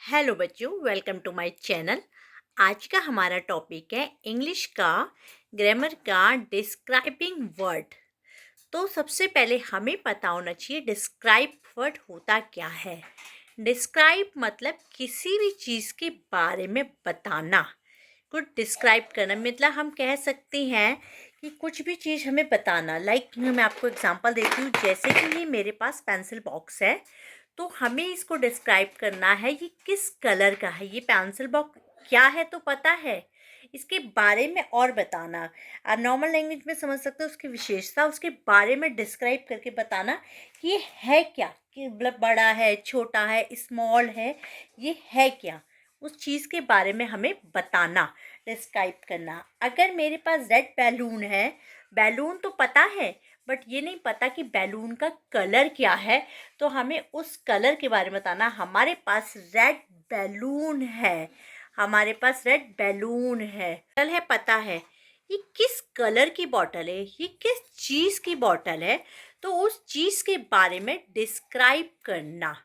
Hello बच्चों, welcome to my channel. आज का हमारा टॉपिक है इंग्लिश का ग्रामर का डिस्क्राइबिंग वर्ड। तो सबसे पहले हमें पता होना चाहिए डिस्क्राइब वर्ड होता क्या है। डिस्क्राइब मतलब किसी भी चीज़ के बारे में बताना। कुछ डिस्क्राइब करना मतलब हम कह सकते हैं कि कुछ भी चीज़ हमें बताना। मैं आपको एग्जांपल देती हूँ, जैसे कि ये मेरे पास पेंसिल बॉक्स है, तो हमें इसको डिस्क्राइब करना है ये किस कलर का है। ये पेंसिल बॉक्स क्या है तो पता है, इसके बारे में और बताना। आप नॉर्मल लैंग्वेज में समझ सकते हो उसकी विशेषता, उसके बारे में डिस्क्राइब करके बताना कि ये है क्या, कि मतलब बड़ा है, छोटा है, स्मॉल है, ये है क्या, उस चीज़ के बारे में हमें बताना, डिस्क्राइब करना। अगर मेरे पास रेड बैलून है, बैलून तो पता है बट ये नहीं पता कि बैलून का कलर क्या है, तो हमें उस कलर के बारे में बताना। हमारे पास रेड बैलून है, हमारे पास रेड बैलून है, कलर है, पता है ये किस कलर की बॉटल है, ये किस चीज़ की बॉटल है, तो उस चीज़ के बारे में डिस्क्राइब करना।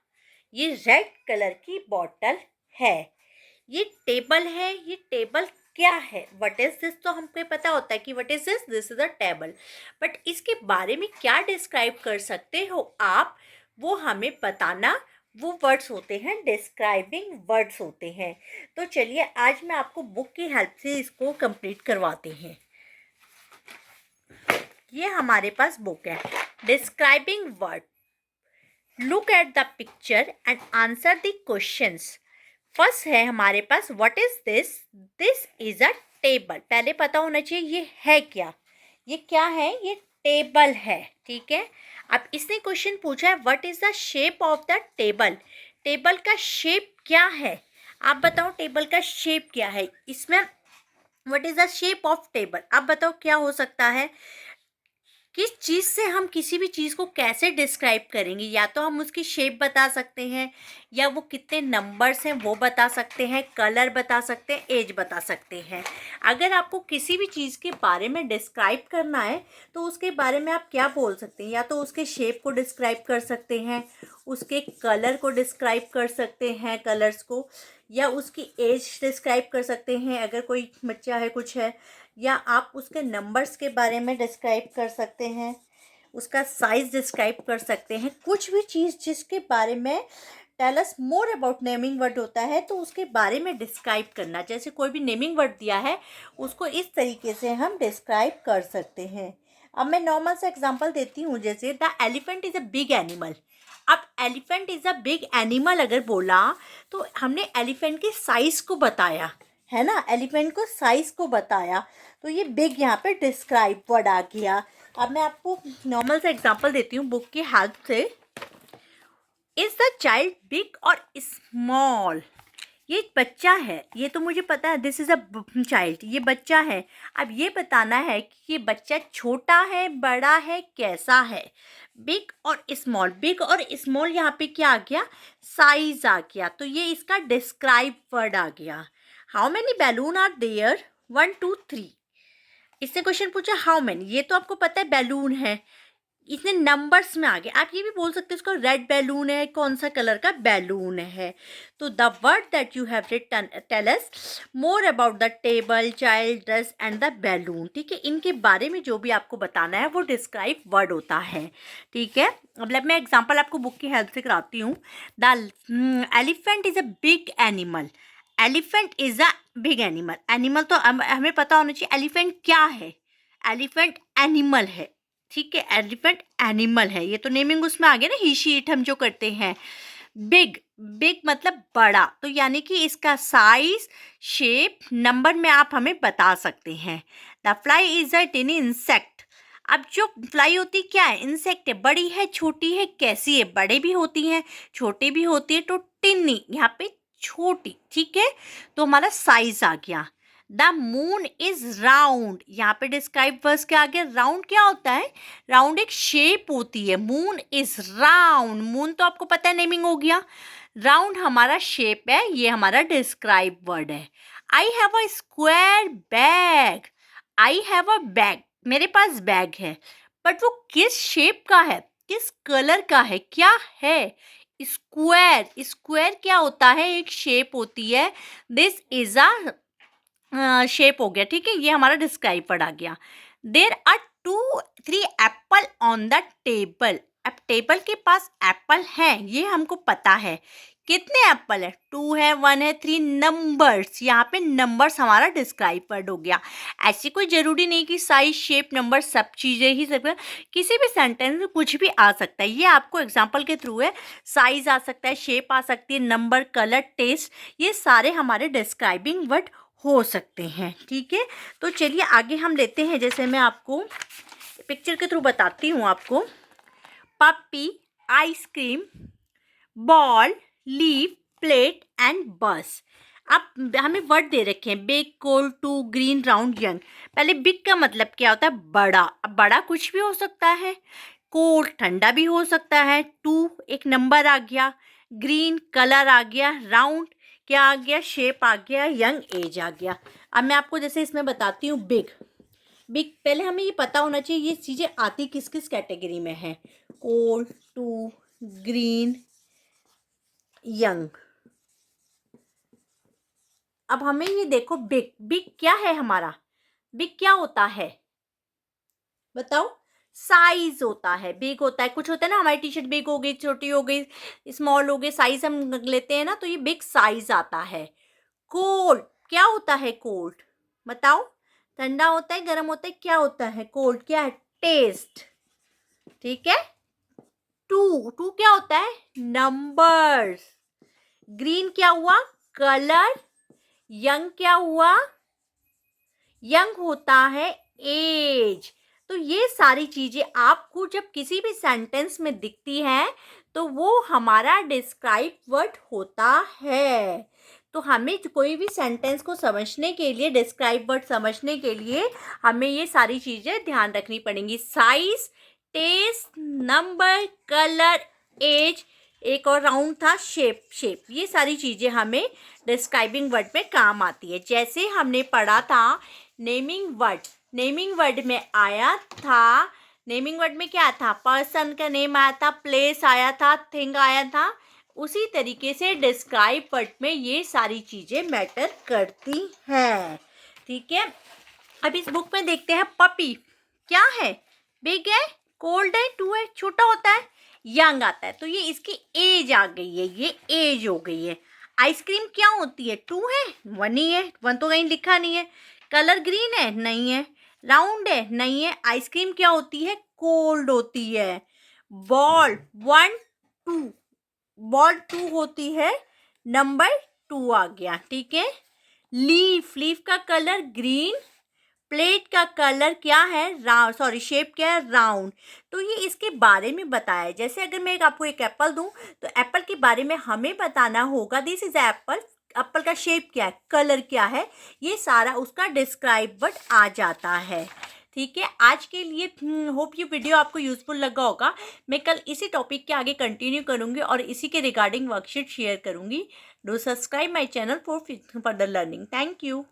ये रेड कलर की बॉटल है, ये टेबल है, ये टेबल क्या है, व्हाट इज दिस, तो हमको पता होता है कि what is this, this is a table. But इसके बारे में क्या डिस्क्राइब कर सकते हो आप, वो हमें बताना। वो वर्ड्स होते हैं, डिस्क्राइबिंग वर्ड्स होते हैं। तो चलिए आज मैं आपको बुक की हेल्प से इसको कंप्लीट करवाते हैं। ये हमारे पास बुक है, describing word. Look at the picture and answer the questions. First है हमारे पास what is this, this is a table. पहले पता होना चाहिए ये है क्या, ये क्या है, ये टेबल है, ठीक है। अब इसने क्वेश्चन पूछा है what is the shape of the table, table का शेप क्या है। आप बताओ टेबल का शेप क्या है, इसमें what is the shape of table, आप बताओ क्या हो सकता है। किस चीज़ से हम किसी भी चीज़ को कैसे डिस्क्राइब करेंगे, या तो हम उसकी शेप बता सकते हैं, या वो कितने नंबर्स हैं वो बता सकते हैं, कलर बता सकते हैं, एज बता सकते हैं। अगर आपको किसी भी चीज़ के बारे में डिस्क्राइब करना है तो उसके बारे में आप क्या बोल सकते हैं, या तो उसके शेप को डिस्क्राइब कर सकते हैं, उसके कलर को डिस्क्राइब कर सकते हैं, कलर्स को, या उसकी एज डिस्क्राइब कर सकते हैं अगर कोई बच्चा है, कुछ है, या आप उसके नंबर्स के बारे में डिस्क्राइब कर सकते हैं, उसका साइज डिस्क्राइब कर सकते हैं। कुछ भी चीज़ जिसके बारे में tell us more about naming word होता है, तो उसके बारे में डिस्क्राइब करना। जैसे कोई भी नेमिंग वर्ड दिया है उसको इस तरीके से हम डिस्क्राइब कर सकते हैं। अब मैं नॉर्मल सा एग्जांपल देती हूँ, जैसे the elephant is a big animal. अब elephant is a big animal अगर बोला तो हमने एलिफेंट के साइज को बताया, है ना, एलिफेंट को साइज को बताया, तो ये बिग यहाँ पे डिस्क्राइब वर्ड आ गया। अब मैं आपको नॉर्मल सा एग्जांपल देती हूँ बुक की हेल्प से। इज द चाइल्ड बिग और स्मॉल, ये एक बच्चा है, ये तो मुझे पता है, दिस इज अ चाइल्ड, ये बच्चा है। अब ये बताना है कि ये बच्चा छोटा है, बड़ा है, कैसा है। बिग और स्मॉल, बिग और स्मॉल यहाँ पे क्या आ गया, साइज आ गया, तो ये इसका डिस्क्राइब वर्ड आ गया। How many balloon are there, 1 2 3। इसने क्वेश्चन पूछा हाउ मैनी, ये तो आपको पता है बैलून है, इसने नंबर्स में आ गया। आप ये भी बोल सकते हो इसको रेड बैलून है, कौन सा कलर का बैलून है। तो the word that you have written tell us more about the table, child, dress and the balloon, ठीक है। इनके बारे में जो भी आपको बताना है वो डिस्क्राइब वर्ड होता है, ठीक है। मतलब मैं एग्जांपल आपको बुक की हेल्प से कराती हूँ। The elephant is a big animal, elephant is a big animal, animal तो हमें पता होना चाहिए एलिफेंट क्या है, एलिफेंट एनिमल है, ठीक है, एलिफेंट एनिमल है, ये तो नेमिंग उसमें आ गया ना, ही शी इट हम जो करते हैं। बिग, बिग मतलब बड़ा, तो यानी कि इसका साइज, शेप, नंबर में आप हमें बता सकते हैं। The fly is a टिनी insect. अब जो फ्लाई होती क्या है, इंसेक्ट है, बड़ी है, छोटी है, कैसी है, बड़े भी होती हैं, छोटे भी होती है, तो टिनी यहाँ पे छोटी, ठीक है। तो हमारा साइज आ गया। द मून इज राउंड, यहाँ पे डिस्क्राइब वर्स क्या आ गया, राउंड क्या होता है, राउंड एक शेप होती है, मून इज राउंड, मून तो आपको पता है नेमिंग हो गया, राउंड हमारा शेप है, ये हमारा डिस्क्राइब वर्ड है। I have a square bag, I have a bag, मेरे पास बैग है, बट वो किस शेप का है, किस कलर का है, क्या है, स्क्वायर, स्क्वायर क्या होता है? एक शेप होती है। दिस इज अ शेप हो गया, ठीक है, ये हमारा डिस्क्राइब वर्ड आ गया। There are 2-3 apple on the table. अब टेबल के पास एप्पल है, ये हमको पता है। कितने एप्पल है? 2 है, 1 है, 3 नंबर्स। यहाँ पे नंबर्स हमारा डिस्क्राइब वर्ड हो गया। ऐसी कोई ज़रूरी नहीं कि साइज, शेप, नंबर सब चीज़ें ही सब, किसी भी सेंटेंस में कुछ भी आ सकता है। ये आपको एग्जांपल के थ्रू है। साइज आ सकता है, शेप आ सकती है, नंबर, कलर, टेस्ट, ये सारे हमारे डिस्क्राइबिंग वर्ड हो सकते हैं, ठीक है। तो चलिए आगे हम लेते हैं। जैसे मैं आपको पिक्चर के थ्रू बताती हूँ आपको। Puppy, ice cream, ball, leaf, plate and bus. अब हमें वर्ड दे रखे हैं, big, cold, two, green, round, young. पहले बिग का मतलब क्या होता है? बड़ा। अब बड़ा कुछ भी हो सकता है। कोल्ड ठंडा भी हो सकता है। टू एक नंबर आ गया। ग्रीन कलर आ गया। राउंड क्या आ गया? शेप आ गया। यंग एज आ गया। अब मैं आपको जैसे इसमें बताती हूँ बिग। बिग पहले हमें ये पता होना चाहिए ये चीज़ें आती किस किस कैटेगरी में है। Cold, two, green, young. अब हमें ये देखो बिग, बिग क्या है हमारा? बिग क्या होता है बताओ? साइज होता है, बिग होता है। कुछ होता है ना, हमारी टी शर्ट बिग हो गई, छोटी हो गई, स्मॉल हो गई, साइज हम लेते हैं ना, तो ये बिग साइज आता है। कोल्ड क्या होता है? कोल्ड बताओ? ठंडा होता है, गर्म होता है, क्या होता है? कोल्ड क्या है? टेस्ट, ठीक है। टू, टू क्या होता है? नंबर्स। ग्रीन क्या हुआ? कलर। यंग क्या हुआ? यंग होता है एज। तो ये सारी चीजें आपको जब किसी भी सेंटेंस में दिखती हैं तो वो हमारा डिस्क्राइब वर्ड होता है। तो हमें कोई भी सेंटेंस को समझने के लिए, डिस्क्राइब वर्ड समझने के लिए हमें ये सारी चीजें ध्यान रखनी पड़ेंगी। Size, taste, number, colour, age, एक और राउंड था शेप, शेप, ये सारी चीजें हमें डिस्क्राइबिंग वर्ड में काम आती है। जैसे हमने पढ़ा था नेमिंग वर्ड। नेमिंग वर्ड में आया था, नेमिंग वर्ड में क्या था? पर्सन का नेम आया था, प्लेस आया था, थिंग आया था। उसी तरीके से डिस्क्राइब वर्ड में ये सारी चीजें मैटर करती हैं, ठीक है। अब इस बुक में देखते हैं पपी क्या है? बिग है, कोल्ड है, टू है, छोटा होता है, यंग आता है। तो ये इसकी एज आ गई है, ये एज हो गई है। आइसक्रीम क्या होती है? टू है, वन ही है, वन तो कहीं लिखा नहीं है। कलर ग्रीन है, नहीं है। राउंड है, नहीं है। आइसक्रीम क्या होती है? कोल्ड होती है। Ball, one, two, ball two होती है, नंबर टू आ गया, ठीक है। लीफ, लीफ का कलर ग्रीन, प्लेट का कलर क्या है? राउंड, सॉरी शेप क्या है? राउंड। तो ये इसके बारे में बताया है। जैसे अगर मैं आपको एक एप्पल दूं तो एप्पल के बारे में हमें बताना होगा दिस इज एप्पल। एप्पल का शेप क्या है? कलर क्या है? ये सारा उसका डिस्क्राइब वर्ड आ जाता है, ठीक है। आज के लिए होप ये वीडियो आपको यूजफुल लगा होगा। मैं कल इसी टॉपिक के आगे कंटिन्यू करूंगी और इसी के रिगार्डिंग वर्कशीट शेयर करूंगी। Do subscribe my channel for further learning. Thank you.